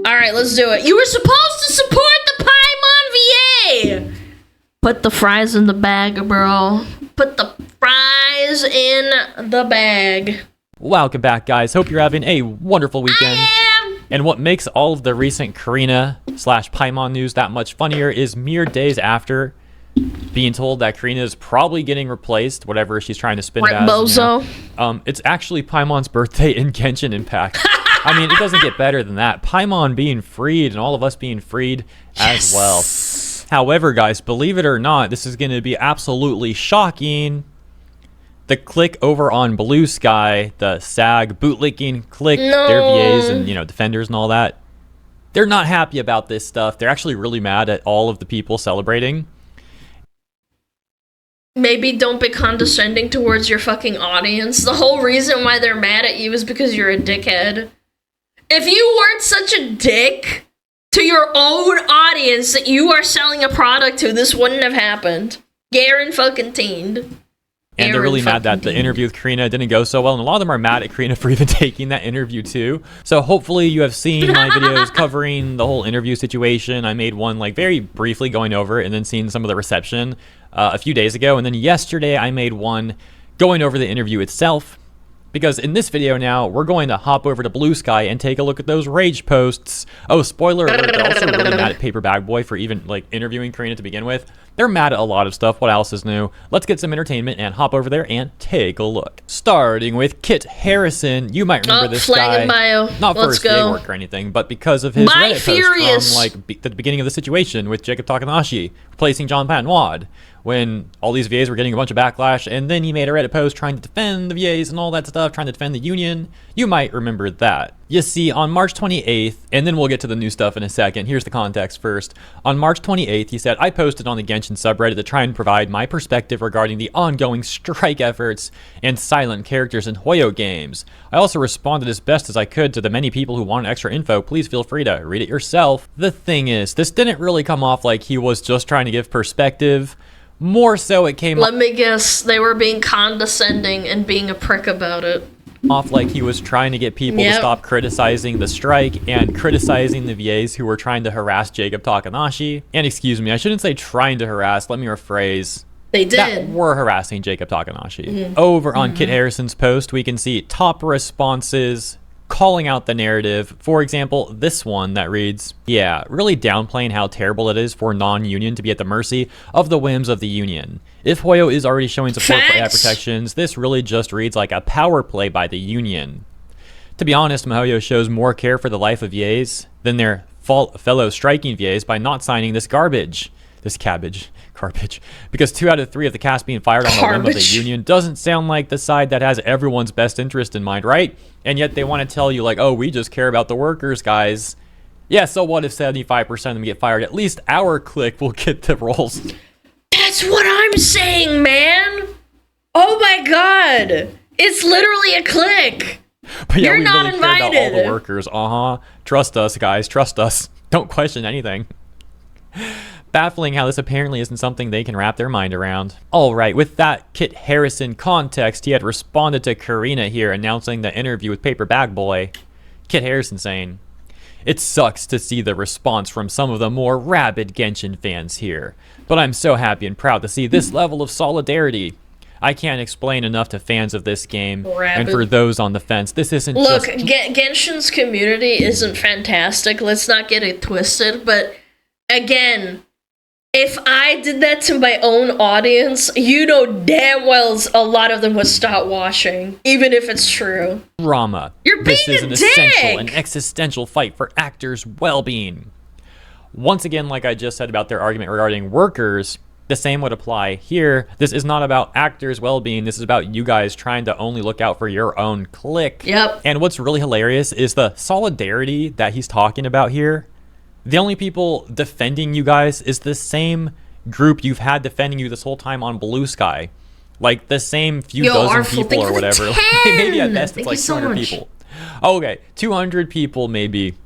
Alright, let's do it. You were supposed to support the Paimon VA! Put the fries in the bag, bro. Put the fries in the bag. Welcome back, guys. Hope you're having a wonderful weekend. I am! And what makes all of the recent Karina/Paimon news that much funnier is mere days after being told that Karina is probably getting replaced, whatever she's trying to spin it as. Bozo. You know, it's actually Paimon's birthday in Genshin Impact. I mean, it doesn't get better than that. Paimon being freed and all of us being freed as well. However, guys, believe it or not, this is going to be absolutely shocking. The clique over on Blue Sky, the SAG bootlicking clique, their VAs and, you know, defenders and all that, they're not happy about this stuff. They're actually really mad at all of the people celebrating. Maybe don't be condescending towards your fucking audience. The whole reason why they're mad at you is because you're a dickhead. If you weren't such a dick to your own audience that you are selling a product to, this wouldn't have happened. Guaranteed. And they're really mad that the interview with Karina didn't go so well, and a lot of them are mad at Karina for even taking that interview too. So hopefully you have seen my videos covering the whole interview situation. I made one like very briefly going over it and then seeing some of the reception a few days ago. And then yesterday I made one going over the interview itself. Because in this video now, we're going to hop over to Blue Sky and take a look at those rage posts. Oh, spoiler alert, they're also really mad at Paper Bag Boy for even like interviewing Karina to begin with. They're mad at a lot of stuff. What else is new? Let's get some entertainment and hop over there and take a look. Starting with Kit Harrison. You might remember this guy. Bio. Not for his VA work or anything, but because of his Reddit post from like the beginning of the situation with Jacob Takanashi replacing John Patton-Wad, when all these VAs were getting a bunch of backlash, and then he made a Reddit post trying to defend the VAs and all that stuff, trying to defend the union. You might remember that. You see, on March 28th, and then we'll get to the new stuff in a second. Here's the context first. On March 28th, he said, I posted on the Genshin subreddit to try and provide my perspective regarding the ongoing strike efforts and silent characters in Hoyo games. I also responded as best as I could to the many people who wanted extra info. Please feel free to read it yourself. The thing is, this didn't really come off like he was just trying to give perspective. More so it came Let me guess, they were being condescending and being a prick about it. Off like he was trying to get people to stop criticizing the strike and criticizing the VAs who were trying to harass Jacob Takanashi. And excuse me, I shouldn't say trying to harass, let me rephrase. They did. That were harassing Jacob Takanashi. Over on Kit Harrison's post, we can see top responses calling out the narrative. For example, this one that reads, yeah, really downplaying how terrible it is for non-union to be at the mercy of the whims of the union. If Hoyo is already showing support for ad protections, this really just reads like a power play by the union. To be honest, MiHoYo shows more care for the life of VAs than their fellow striking VAs by not signing this garbage. Because 2 out of 3 of the cast being fired on the whim of the union doesn't sound like the side that has everyone's best interest in mind, right? And yet they want to tell you like, oh, we just care about the workers, guys. Yeah, so what if 75% of them get fired? At least our clique will get the roles. That's what I'm saying, man! Oh my god! It's literally a clique! But yeah, You're we not really invited. care about all the workers. Trust us, guys. Trust us. Don't question anything. Baffling how this apparently isn't something they can wrap their mind around. Alright, with that Kit Harrison context, he had responded to Karina here announcing the interview with Paper Bag Boy. Kit Harrison saying, it sucks to see the response from some of the more rabid Genshin fans here, but I'm so happy and proud to see this level of solidarity. I can't explain enough to fans of this game, and for those on the fence, this isn't Look, just... Genshin's community isn't fantastic, let's not get it twisted, but again, if I did that to my own audience, you know damn well a lot of them would stop watching, even if it's true. Drama. You're being This is an essential and existential fight for actors' well-being. Once again, like I just said about their argument regarding workers, the same would apply here. This is not about actors' well-being. This is about you guys trying to only look out for your own clique. Yep. And what's really hilarious is the solidarity that he's talking about here. The only people defending you guys is the same group you've had defending you this whole time on Blue Sky. Like the same few dozen people or whatever. Maybe at best it's like 200 people. Oh, okay, 200 people maybe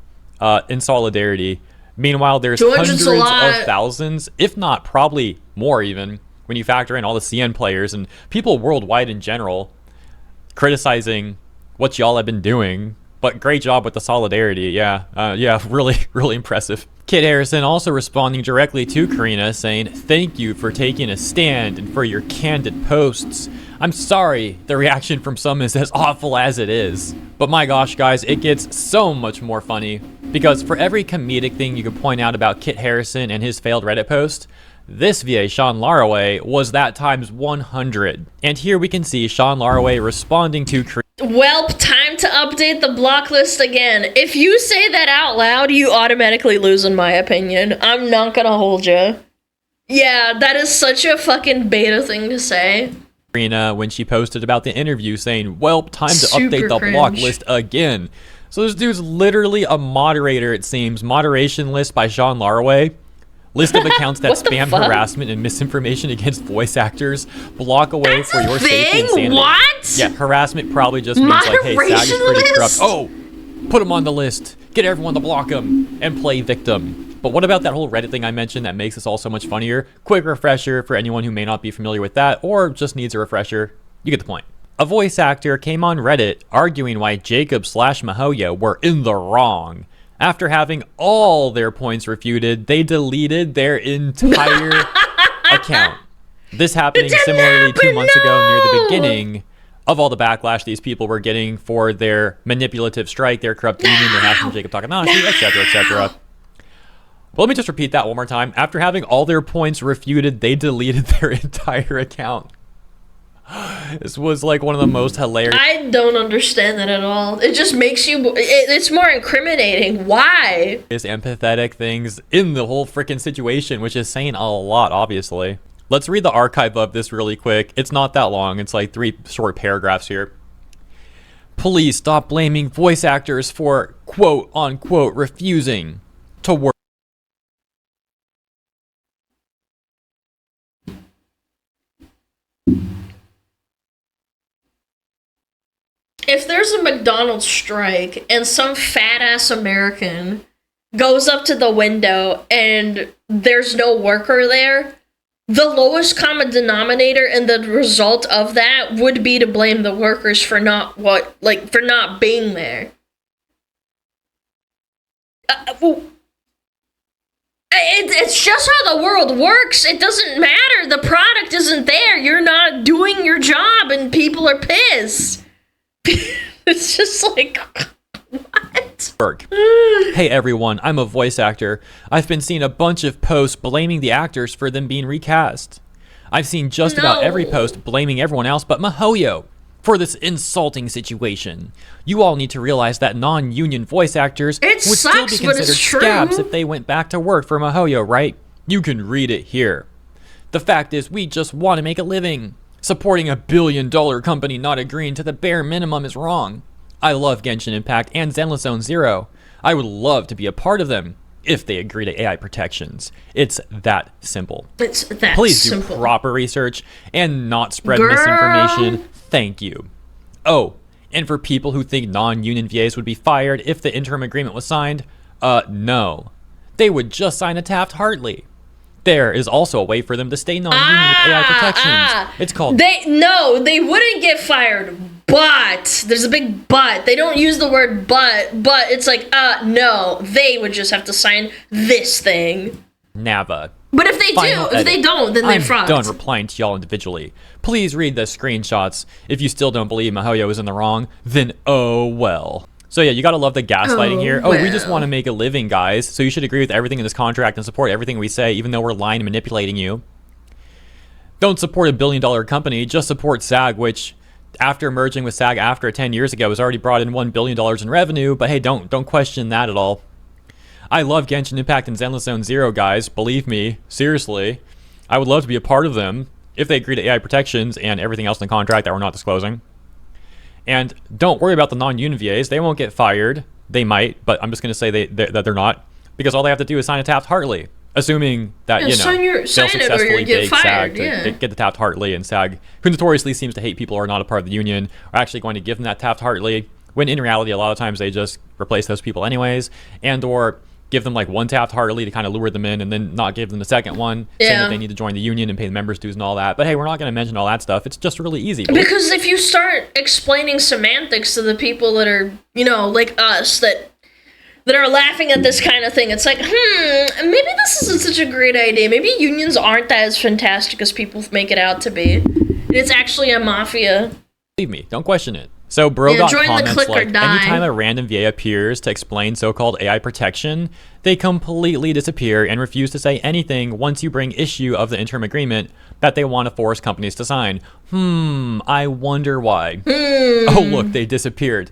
in solidarity. Meanwhile, there's 200's hundreds a lot. of thousands, if not probably more even, when you factor in all the CN players and people worldwide in general criticizing what y'all have been doing. But great job with the solidarity. Yeah, really, really impressive. Kit Harrison also responding directly to Karina, saying, "Thank you for taking a stand and for your candid posts. I'm sorry the reaction from some is as awful as it is." But my gosh, guys, it gets so much more funny. Because for every comedic thing you could point out about Kit Harrison and his failed Reddit post, this VA, Sean Laraway, was that times 100. And here we can see Sean Laraway responding to Karina. Welp, time to update the block list again. If you say that out loud, you automatically lose, in my opinion. I'm not gonna hold you. Yeah, that is such a fucking beta thing to say. Karina, when she posted about the interview, saying, "Welp, time to Super update the cringe. block list again." So this dude's literally a moderator, it seems. Moderation list by Sean Laraway. List of accounts that What the spam fuck? harassment and misinformation against voice actors. Block away That's for a your safety and thing? sanity. What? Yeah, harassment probably just means like, hey, SAG is Moderation pretty corrupt. list? Oh, put him on the list. Get everyone to block him and play victim. But what about that whole Reddit thing I mentioned that makes this all so much funnier? Quick refresher for anyone who may not be familiar with that or just needs a refresher. You get the point. A voice actor came on Reddit arguing why Jacob/Mahoya were in the wrong. After having all their points refuted, they deleted their entire account. This happening similarly 2 months ago near the beginning of all the backlash these people were getting for their manipulative strike, their corrupt union, their hashing Jacob Takanashi, etc., etc. Well, let me just repeat that one more time. After having all their points refuted, they deleted their entire account. This was like one of the most hilarious. I don't understand that at all. It just makes you. It's more incriminating. Why? Empathetic things in the whole freaking situation, which is saying a lot, obviously. Let's read the archive of this really quick. It's not that long. It's like 3 short paragraphs here. Please stop blaming voice actors for quote unquote refusing to work. If there's a McDonald's strike and some fat ass American goes up to the window and there's no worker there, the lowest common denominator and the result of that would be to blame the workers for not being there. It's just how the world works. It doesn't matter. The product isn't there. You're not doing your job and people are pissed. It's just like, what? Hey everyone, I'm a voice actor. I've been seeing a bunch of posts blaming the actors for them being recast. I've seen just about every post blaming everyone else but Mahoyo for this insulting situation. You all need to realize that non-union voice actors would still be considered scabs if they went back to work for Mahoyo, right? You can read it here. The fact is, we just want to make a living. Supporting a billion-dollar company not agreeing to the bare minimum is wrong. I love Genshin Impact and Zenless Zone Zero. I would love to be a part of them if they agree to AI protections. It's that simple. It's that Please simple. do proper research and not spread misinformation. Thank you. Oh, and for people who think non-union VAs would be fired if the interim agreement was signed, no. They would just sign a Taft-Hartley. There is also a way for them to stay non-union with AI protections. It's called... They wouldn't get fired, but, there's a big but. They don't use the word but it's like, no, they would just have to sign this thing. NAVA. But if they don't, then they're fucked. I'm done replying to y'all individually. Please read the screenshots. If you still don't believe Mahoyo is in the wrong, then oh well. So yeah, you gotta love the gaslighting here. Oh, we just want to make a living, guys. So you should agree with everything in this contract and support everything we say, even though we're lying and manipulating you. Don't support a billion-dollar company. Just support SAG, which, after merging with SAG after 10 years ago, has already brought in $1 billion in revenue. But hey, don't question that at all. I love Genshin Impact and Zenless Zone Zero, guys. Believe me, seriously. I would love to be a part of them if they agree to AI protections and everything else in the contract that we're not disclosing. And don't worry about the non-union VAs. They won't get fired. They might, but I'm just going to say that they're not, because all they have to do is sign a Taft-Hartley, assuming that, they'll successfully beg SAG to get the Taft-Hartley, and SAG, who notoriously seems to hate people who are not a part of the union, are actually going to give them that Taft-Hartley, when in reality, a lot of times they just replace those people anyways, and or give them like one Taft-Hartley to kind of lure them in, and then not give them the second one, saying that they need to join the union and pay the members' dues and all that. But hey, we're not going to mention all that stuff. It's just really easy. Because if you start explaining semantics to the people that are, you know, like us, that are laughing at this kind of thing, it's like, maybe this isn't such a great idea. Maybe unions aren't as fantastic as people make it out to be. It's actually a mafia. Believe me, don't question it. So Bro got comments like, anytime a random VA appears to explain so-called AI protection, they completely disappear and refuse to say anything once you bring issue of the interim agreement that they want to force companies to sign. I wonder why. Oh, look, they disappeared.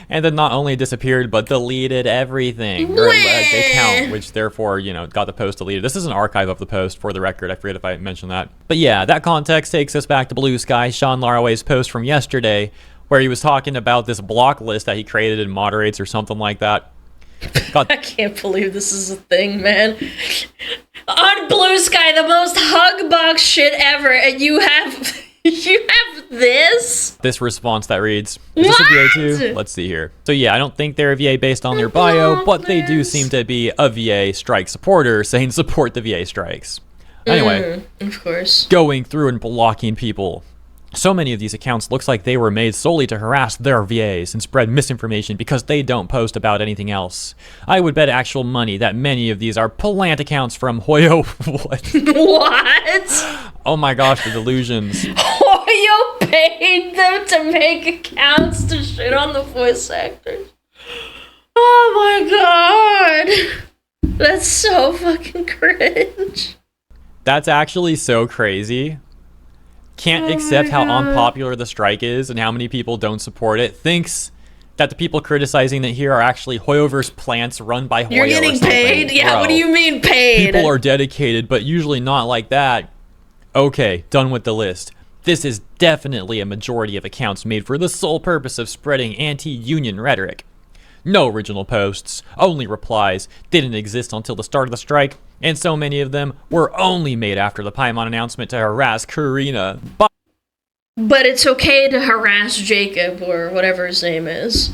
And then not only disappeared, but deleted everything. Or account, which therefore, you know, got the post deleted. This is an archive of the post, for the record. I forget if I mentioned that. But yeah, that context takes us back to Blue Sky, Sean Laraway's post from yesterday, where he was talking about this block list that he created and moderates or something like that. I can't believe this is a thing, man. On Blue Sky, the most hugbox shit ever, and you have this response that reads, is this a VA too? Let's see here. So yeah, I don't think they're a VA based on their bio, but they do seem to be a VA strike supporter, saying support the VA strikes. Anyway, of course, going through and blocking people. So many of these accounts looks like they were made solely to harass their VAs and spread misinformation because they don't post about anything else. I would bet actual money that many of these are plant accounts from Hoyo. What? Oh my gosh, the delusions. Hoyo paid them to make accounts to shit on the voice actors. Oh my god. That's so fucking cringe. That's actually so crazy. Can't accept how unpopular the strike is and how many people don't support it. Thinks that the people criticizing it here are actually Hoyoverse plants run by Hoyo. You're getting paid? Yeah, bro, what do you mean paid? People are dedicated, but usually not like that. Okay, done with the list. This is definitely a majority of accounts made for the sole purpose of spreading anti-union rhetoric. No original posts, only replies, didn't exist until the start of the strike, and so many of them were only made after the Paimon announcement to harass Karina. But it's okay to harass Jacob, or whatever his name is.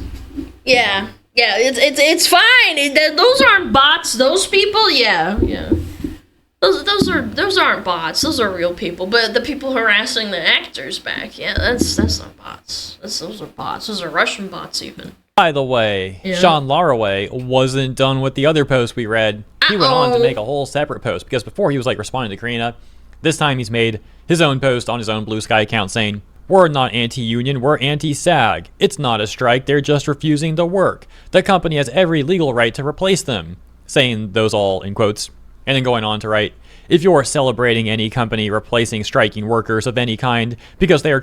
Yeah, it's fine. Those aren't bots. Those people, yeah. Those aren't bots. Those are real people. But the people harassing the actors back, yeah, that's not bots. Those are bots. Those are Russian bots even. By the way, Sean Laraway wasn't done with the other post we read. He went on to make a whole separate post, because before he was like responding to Karina, this time he's made his own post on his own Blue Sky account saying, "We're not anti-union, we're anti-SAG. It's not a strike, they're just refusing to work. The company has every legal right to replace them." Saying those all in quotes, and then going on to write, "If you're celebrating any company replacing striking workers of any kind because they are..."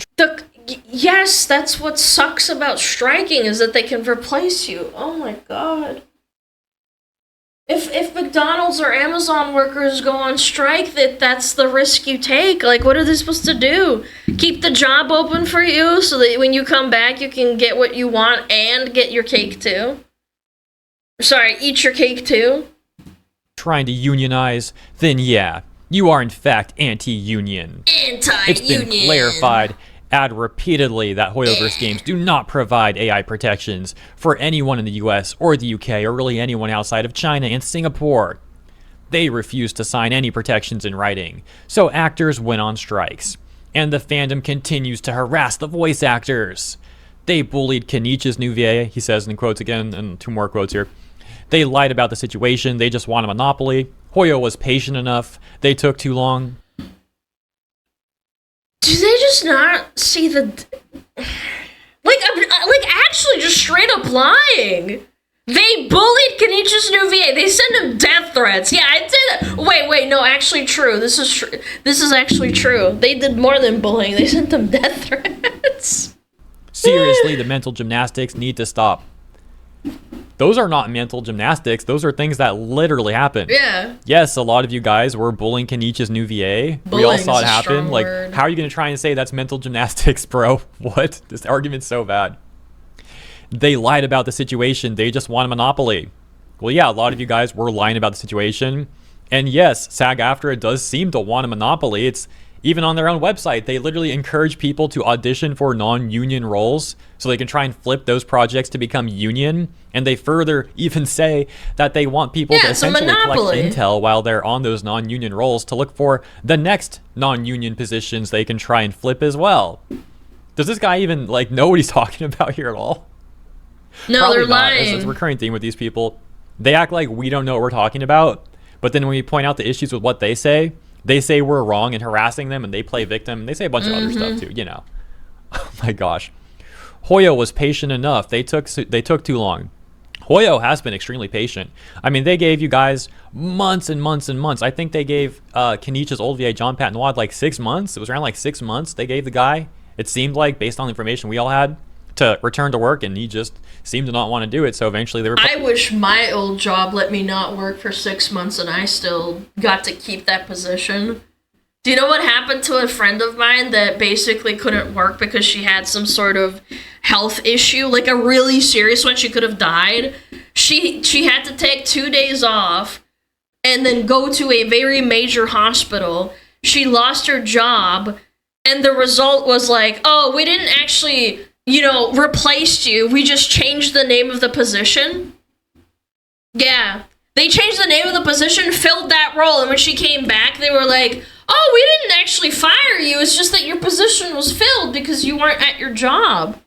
Yes, that's what sucks about striking, is that they can replace you. Oh my god. If McDonald's or Amazon workers go on strike, that's the risk you take. Like, what are they supposed to do? Keep the job open for you so that when you come back, you can get what you want and get your cake too? Sorry, eat your cake too? Trying to unionize, then yeah, you are in fact anti-union. Anti-union. It's been clarified repeatedly that Hoyoverse games do not provide AI protections for anyone in the US or the UK, or really anyone outside of China and Singapore. They refuse to sign any protections in writing, so actors went on strikes, and the fandom continues to harass the voice actors. They bullied Kenichi's new VA, he says in quotes again, and two more quotes here. They lied about the situation, they just want a monopoly. Hoyo was patient enough, they took too long. Do they just not see the... Like, actually just straight up lying. They bullied Kenichi's new VA. They sent him death threats. Yeah, I'd say that. Wait, no, actually true. This is actually true. They did more than bullying. They sent them death threats. Seriously, the mental gymnastics need to stop. Those are not mental gymnastics. Those are things that literally happen. Yeah. Yes, a lot of you guys were bullying Kenichi's new VA. We all saw it happen. Like, how are you going to try and say that's mental gymnastics, bro? What? This argument's so bad. They lied about the situation. They just want a monopoly. Well, yeah, a lot of you guys were lying about the situation. And yes, SAG-AFTRA does seem to want a monopoly. Even on their own website, they literally encourage people to audition for non-union roles so they can try and flip those projects to become union. And they further even say that they want people to essentially collect intel while they're on those non-union roles to look for the next non-union positions they can try and flip as well. Does this guy even like know what he's talking about here at all? No, Probably they're not. lying. It's a recurring theme with these people. They act like we don't know what we're talking about, but then when we point out the issues with what they say we're wrong and harassing them, and they play victim, and they say a bunch of other stuff too, you know. Oh my gosh. Hoyo was patient enough. They took too long. Hoyo has been extremely patient. I mean, they gave you guys months and months and months. I think they gave Kenichi's old VA, John Patton Wad, like 6 months. It was around like 6 months they gave the guy. It seemed like, based on the information we all had, to return to work, and he just seemed to not want to do it. So eventually they were... I wish my old job let me not work for 6 months and I still got to keep that position. Do you know what happened to a friend of mine that basically couldn't work because she had some sort of health issue, like a really serious one? She could have died. She had to take 2 days off and then go to a very major hospital. She lost her job, and the result was like, oh, we didn't actually... replaced you. We just changed the name of the position. Yeah. They changed the name of the position, filled that role, and when she came back, they were like, oh, we didn't actually fire you. It's just that your position was filled because you weren't at your job.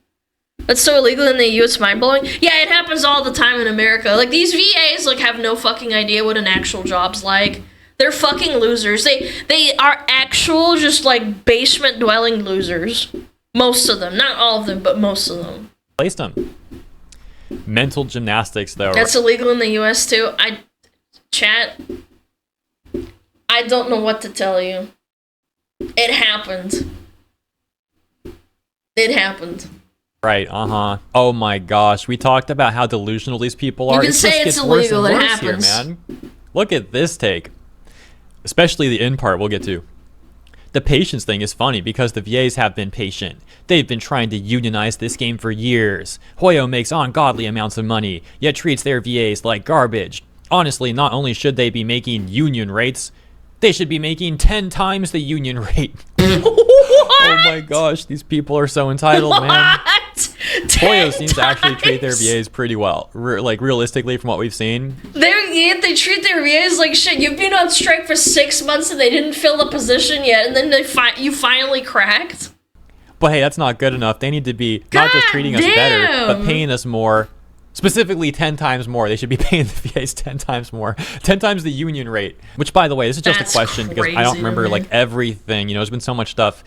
That's so illegal in the EU, it's mind-blowing. Yeah, it happens all the time in America. Like, these VAs, like, have no fucking idea what an actual job's like. They're fucking losers. They are actual, just, like, basement-dwelling losers. Most of them. Not all of them, but most of them. Placed them. Mental gymnastics, though. That's illegal in the US, too. I don't know what to tell you. It happened. It happened. Right, Oh my gosh. We talked about how delusional these people are. You can say it's illegal. It happens. Here, man. Look at this take. Especially the end part we'll get to. The patience thing is funny because the VAs have been patient. They've been trying to unionize this game for years. Hoyo makes ungodly amounts of money, yet treats their VAs like garbage. Honestly, not only should they be making union rates, they should be making 10 times the union rate. Oh my gosh, these people are so entitled, man. Hoyo seems to actually treat their VAs pretty well. Like, realistically, from what we've seen. They treat their VAs like shit. You've been on strike for 6 months and they didn't fill the position yet, and then you finally cracked? But hey, that's not good enough. They need to be not just treating us better, but paying us more. Specifically 10 times more. They should be paying the VAs 10 times more. 10 times the union rate. Which, by the way, this is just a question because I don't remember like everything. There's been so much stuff.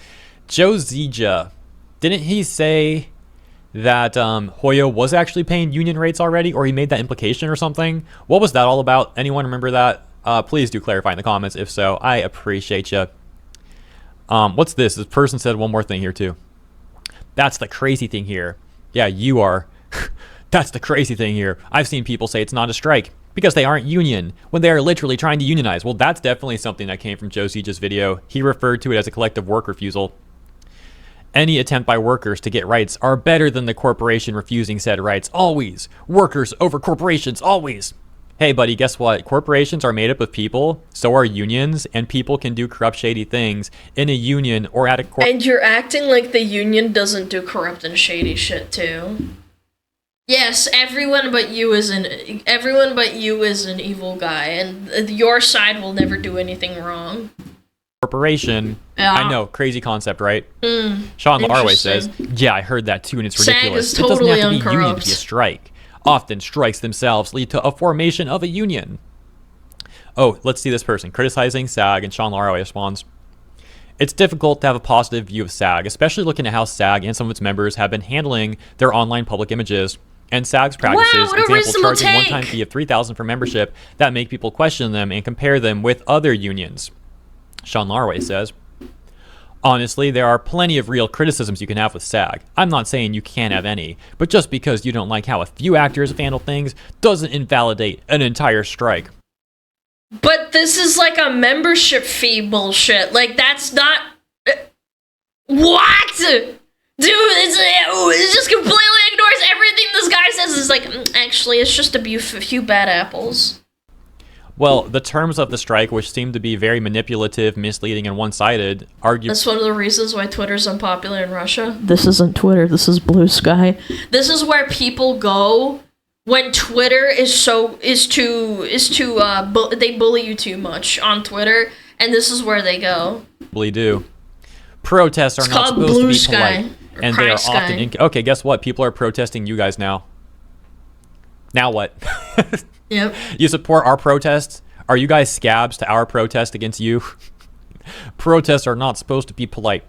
Joe Zija, didn't he say that Hoyo was actually paying union rates already, or he made that implication or something? What was that all about? Anyone remember that? Please do clarify in the comments. If so, I appreciate you. What's this? This person said one more thing here too. That's the crazy thing here. Yeah, you are. That's the crazy thing here. I've seen people say it's not a strike because they aren't union when they are literally trying to unionize. Well, that's definitely something that came from Joe Zija's video. He referred to it as a collective work refusal. Any attempt by workers to get rights are better than the corporation refusing said rights. Always. Workers over corporations, always. Hey, buddy, guess what? Corporations are made up of people, so are unions, and people can do corrupt, shady things in a union or at a corp. And you're acting like the union doesn't do corrupt and shady shit, too. Yes, everyone but you is an evil guy, and your side will never do anything wrong. Corporation. Yeah. I know, crazy concept, right? Sean Larway says, yeah, I heard that too, and it's ridiculous. SAG is totally it doesn't have to be uncorrupt. Union to be a strike. Often strikes themselves lead to a formation of a union. Oh, let's see this person criticizing SAG, and Sean Larway responds, it's difficult to have a positive view of SAG, especially looking at how SAG and some of its members have been handling their online public images. And SAG's practices, example, charging a one-time fee of $3,000 for membership that make people question them and compare them with other unions. Sean Larway says, honestly, there are plenty of real criticisms you can have with SAG. I'm not saying you can't have any, but just because you don't like how a few actors handle things doesn't invalidate an entire strike. But this is like a membership fee bullshit. Like, that's not... What? Dude, it just completely ignores everything this guy says. It's like, actually, it's just a few bad apples. Well, the terms of the strike, which seem to be very manipulative, misleading, and one-sided, argue... That's one of the reasons why Twitter's unpopular in Russia. This isn't Twitter, this is Blue Sky. This is where people go when Twitter they bully you too much on Twitter, and this is where they go. Really do. Protests are not supposed to be polite, and they are often... Okay, guess what? People are protesting you guys now. Now what? Yep. You support our protests? Are you guys scabs to our protest against you? Protests are not supposed to be polite,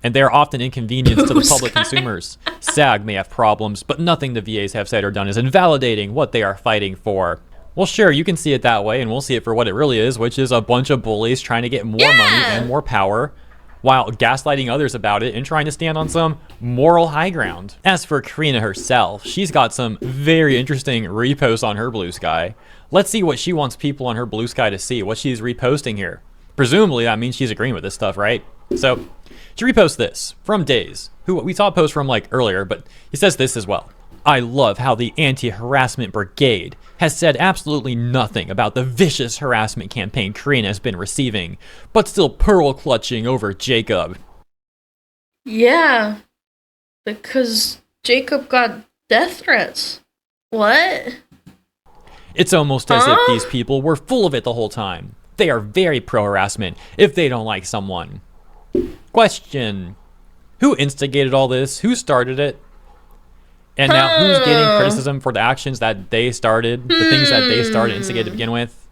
and they are often inconvenience to the public consumers. SAG may have problems, but nothing the VAs have said or done is invalidating what they are fighting for. Well, sure, you can see it that way, and we'll see it for what it really is, which is a bunch of bullies trying to get more money and more power, while gaslighting others about it and trying to stand on some moral high ground. As for Karina herself, she's got some very interesting reposts on her Blue Sky. Let's see what she wants people on her Blue Sky to see, what she's reposting here. Presumably that means she's agreeing with this stuff, right? So, she reposts this from Days, who we saw a post from like earlier, but he says this as well. I love how the anti-harassment brigade has said absolutely nothing about the vicious harassment campaign Karina has been receiving, but still pearl clutching over Jacob. Yeah, because Jacob got death threats. What? It's almost as if these people were full of it the whole time. They are very pro-harassment if they don't like someone. Question. Who instigated all this? Who started it? And now, who's getting criticism for the actions that they started, the things that they started and instigated to begin with?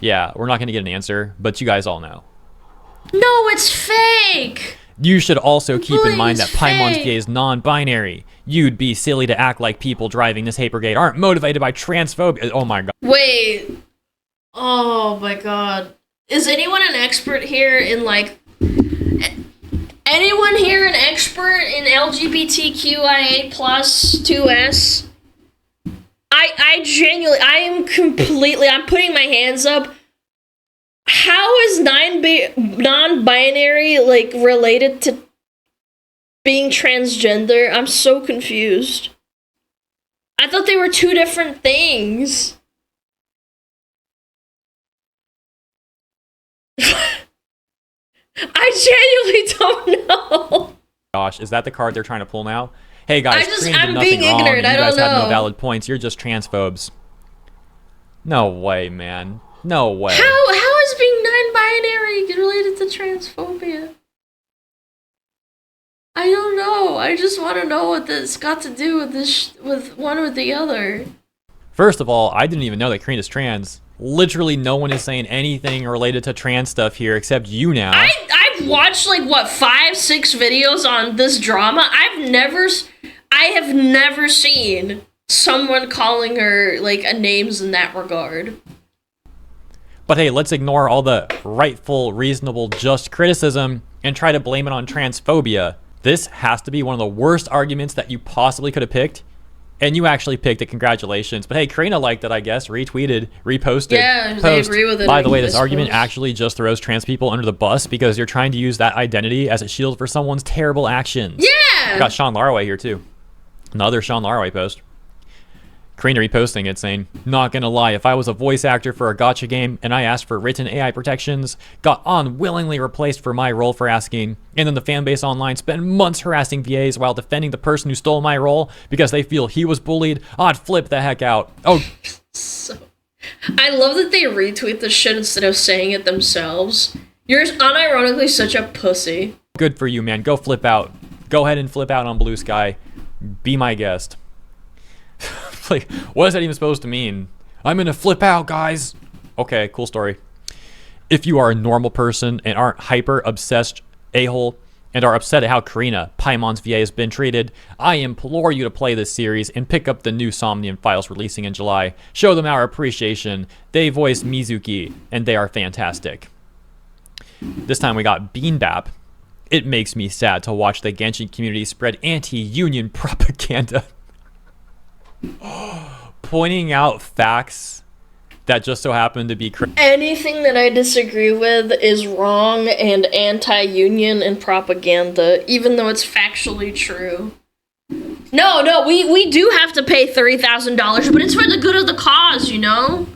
Yeah, we're not going to get an answer, but you guys all know. No, it's fake! You should also keep in mind that Paimon's VA is non-binary. You'd be silly to act like people driving this hate brigade aren't motivated by transphobia. Oh my god. Wait. Oh my god. Is anyone an expert here in like... Anyone here an expert in LGBTQIA plus 2S? I'm putting my hands up. How is non-binary, like, related to being transgender? I'm so confused. I thought they were two different things. I genuinely don't know. Gosh, is that the card they're trying to pull now? Hey guys, I'm being ignorant. I don't know. You guys have no valid points. You're just transphobes. No way, man. No way. How is being non-binary related to transphobia? I don't know. I just want to know what this got to do with this, with one or the other. First of all, I didn't even know that Karina's trans. Literally no one is saying anything related to trans stuff here except you now. I've watched like what 5-6 videos on this drama. I have never seen someone calling her like names in that regard. But hey, let's ignore all the rightful, reasonable, just criticism and try to blame it on transphobia. This has to be one of the worst arguments that you possibly could have picked. And you actually picked it, congratulations. But hey, Karina liked it, I guess, retweeted, reposted. Yeah, they agree with it. By the way, this argument actually just throws trans people under the bus because you're trying to use that identity as a shield for someone's terrible actions. Yeah! We got Sean Laraway here too. Another Sean Laraway post. Karina reposting it saying, not gonna lie, if I was a voice actor for a gacha game and I asked for written AI protections, got unwillingly replaced for my role for asking, and then the fanbase online spent months harassing VAs while defending the person who stole my role because they feel he was bullied, I'd flip the heck out. Oh. So, I love that they retweet the shit instead of saying it themselves. You're unironically such a pussy. Good for you, man. Go flip out. Go ahead and flip out on Blue Sky. Be my guest. Like, what is that even supposed to mean? I'm gonna flip out, guys. Okay, cool story. If you are a normal person and aren't hyper obsessed a-hole and are upset at how Karina, Paimon's VA, has been treated, I implore you to play this series and pick up the new Somnium files releasing in July. Show them our appreciation. They voice Mizuki, and they are fantastic. This time we got Beanbap. It makes me sad to watch the Genshin community spread anti-union propaganda. Pointing out facts that just so happen to be anything that I disagree with is wrong and anti-union and propaganda, even though it's factually true. No, we do have to pay $30,000, but it's for the good of the cause, you know?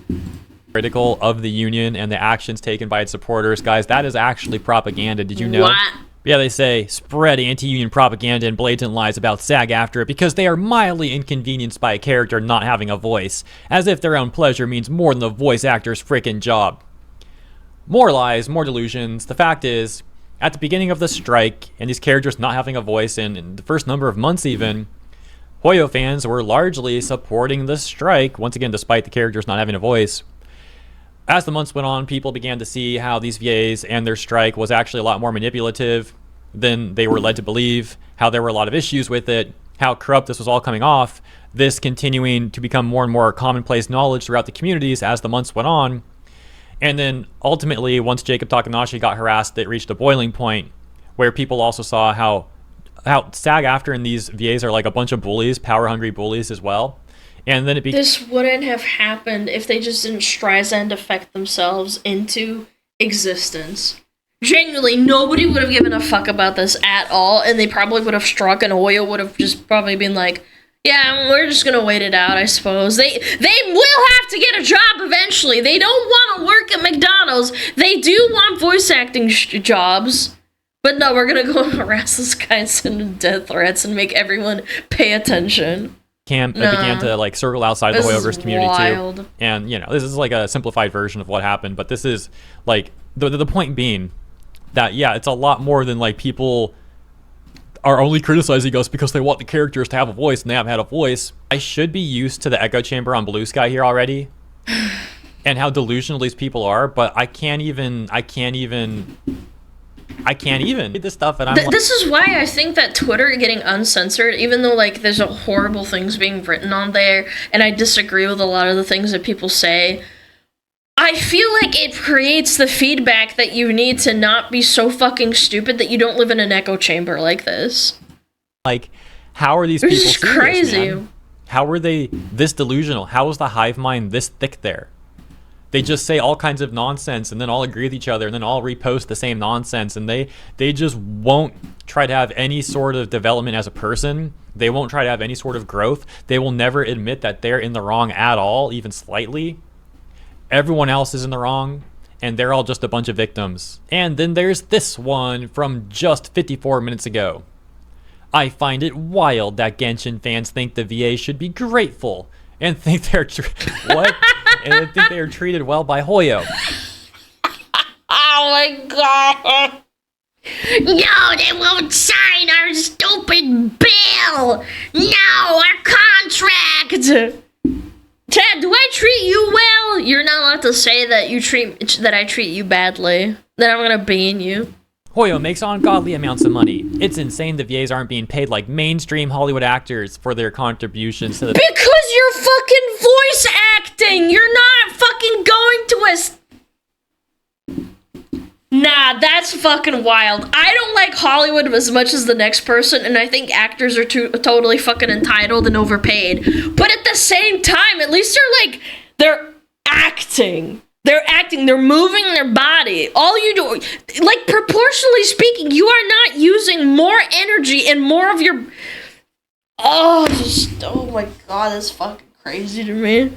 critical of the union and the actions taken by its supporters. Guys, that is actually propaganda. Did you know? What? Yeah, they say spread anti-union propaganda and blatant lies about SAG-AFTRA because they are mildly inconvenienced by a character not having a voice, as if their own pleasure means more than the voice actor's frickin' job. More lies, more delusions. The fact is, at the beginning of the strike, and these characters not having a voice in the first number of months even, Hoyo fans were largely supporting the strike, once again despite the characters not having a voice. As the months went on, people began to see how these VAs and their strike was actually a lot more manipulative than they were led to believe, how there were a lot of issues with it, how corrupt this was all coming off, this continuing to become more and more commonplace knowledge throughout the communities as the months went on. And then ultimately, once Jacob Takanashi got harassed, it reached a boiling point where people also saw how SAG-AFTRA and these VAs are like a bunch of bullies, power-hungry bullies as well. And then this wouldn't have happened if they just didn't Streisand affect themselves into existence. Genuinely, nobody would have given a fuck about this at all, and they probably would have struck, and Hoyo would have just probably been like, yeah, we're just gonna wait it out, I suppose. They will have to get a job eventually. They don't want to work at McDonald's. They do want voice acting jobs. But no, we're gonna go and harass this guy and send him death threats and make everyone pay attention. It began to like circle outside the Hoyoverse community too. And you know, this is like a simplified version of what happened, but this is like the point being that yeah, it's a lot more than like people are only criticizing us because they want the characters to have a voice and they haven't had a voice. I should be used to the echo chamber on Blue Sky here already and how delusional these people are, but I can't even read this stuff, and this is why I think that Twitter getting uncensored, even though like there's horrible things being written on there, and I disagree with a lot of the things that people say, I feel like it creates the feedback that you need to not be so fucking stupid that you don't live in an echo chamber like this. Like, how are these people serious, crazy? Man? How are they this delusional? How is the hive mind this thick there? They just say all kinds of nonsense and then all agree with each other and then all repost the same nonsense, and they just won't try to have any sort of development as a person. They won't try to have any sort of growth. They will never admit that they're in the wrong at all, even slightly. Everyone else is in the wrong, and they're all just a bunch of victims. And then there's this one from just 54 minutes ago. I find it wild that Genshin fans think the VA should be grateful and think they're what? And think they are treated well by Hoyo. Oh my god! No, they won't sign our stupid bill. No, our contract. Chad, do I treat you well? You're not allowed to say that I treat you badly. Then I'm gonna ban you. Hoyo makes ungodly amounts of money. It's insane the VAs aren't being paid like mainstream Hollywood actors for their contributions to the— Because you're fucking voice acting! You're not fucking going to us. Nah, that's fucking wild. I don't like Hollywood as much as the next person, and I think actors are totally fucking entitled and overpaid. But at the same time, at least they're acting. They're acting, they're moving their body. All you do, like, proportionally speaking, you are not using more energy and more of your... Oh my god, that's fucking crazy to me.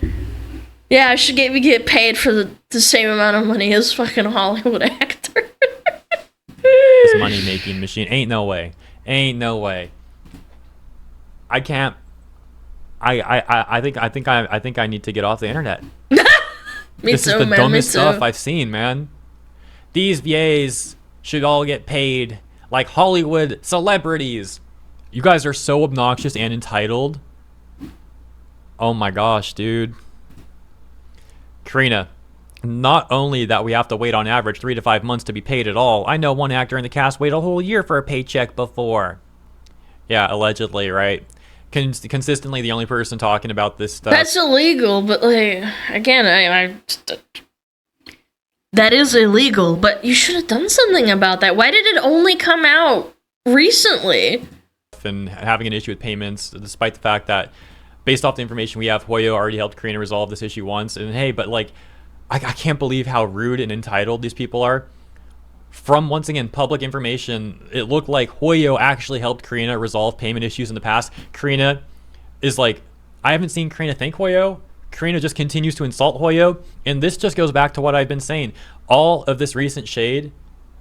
Yeah, I should get paid for the same amount of money as fucking Hollywood actor. This money-making machine. Ain't no way. I can't... I think I need to get off the internet. This is the dumbest stuff I've seen, man. These VAs should all get paid like Hollywood celebrities. You guys are so obnoxious and entitled. Oh my gosh, dude. Karina, not only that we have to wait on average 3 to 5 months to be paid at all, I know one actor in the cast waited a whole year for a paycheck before. Yeah, allegedly, right? Consistently the only person talking about this stuff. That's illegal, but like, again, that is illegal, but you should have done something about that. Why did it only come out recently? And having an issue with payments, despite the fact that, based off the information we have, Hoyo already helped Karina resolve this issue once. And hey, but like, I can't believe how rude and entitled these people are. From, once again, public information, it looked like Hoyo actually helped Karina resolve payment issues in the past. Karina is like, I haven't seen Karina thank Hoyo Karina just continues to insult Hoyo, and this just goes back to what I've been saying. All of this recent shade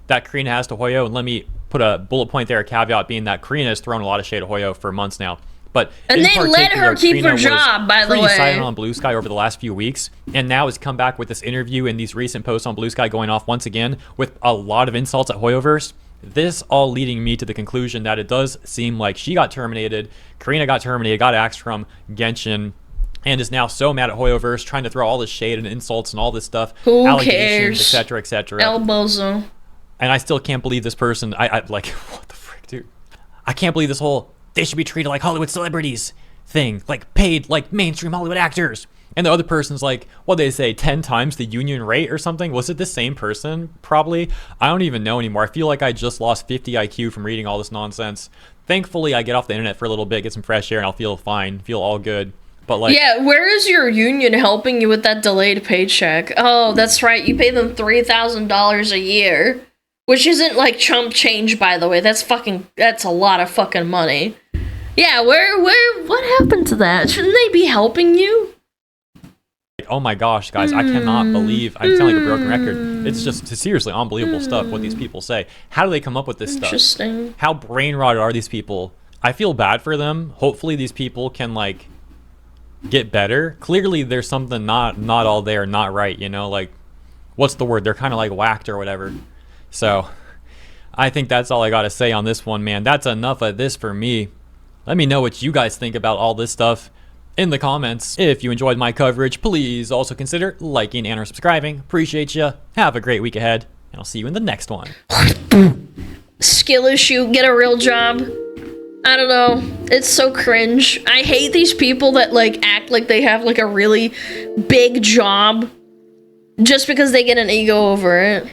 that Karina has to Hoyo, and let me put a bullet point there, a caveat being that Karina has thrown a lot of shade at Hoyo for months now. But and they let her keep her job, by the way. Pretty silent on Blue Sky over the last few weeks, and now has come back with this interview and these recent posts on Blue Sky going off once again with a lot of insults at Hoyoverse. This all leading me to the conclusion that it does seem like she got terminated, Karina got terminated, got axed from Genshin, and is now so mad at Hoyoverse, trying to throw all this shade and insults and all this stuff, who allegations, cares, etc., etc. El Bozo. And I still can't believe this person. I like, what the frick, dude? I can't believe this whole they should be treated like Hollywood celebrities thing, like paid like mainstream Hollywood actors. And the other person's like, what they say, 10 times the union rate or something? Was it the same person? Probably. I don't even know anymore. I feel like I just lost 50 IQ from reading all this nonsense. Thankfully, I get off the internet for a little bit, get some fresh air, and I'll feel fine, feel all good. But like, yeah, where is your union helping you with that delayed paycheck? Oh, that's right. You pay them $3,000 a year, which isn't like chump change, by the way. That's a lot of fucking money. Yeah, what happened to that? Shouldn't they be helping you? Oh my gosh, guys, I cannot believe, I'm sounding like a broken record. It's just seriously unbelievable stuff what these people say. How do they come up with this stuff? Interesting. How brain rotted are these people? I feel bad for them. Hopefully these people can like get better. Clearly there's something not all there, not right, you know, like what's the word? They're kind of like whacked or whatever. So I think that's all I got to say on this one, man. That's enough of this for me. Let me know what you guys think about all this stuff in the comments. If you enjoyed my coverage, please also consider liking and or subscribing. Appreciate you. Have a great week ahead, and I'll see you in the next one. Skill issue, get a real job. I don't know. It's so cringe. I hate these people that like act like they have like a really big job just because they get an ego over it.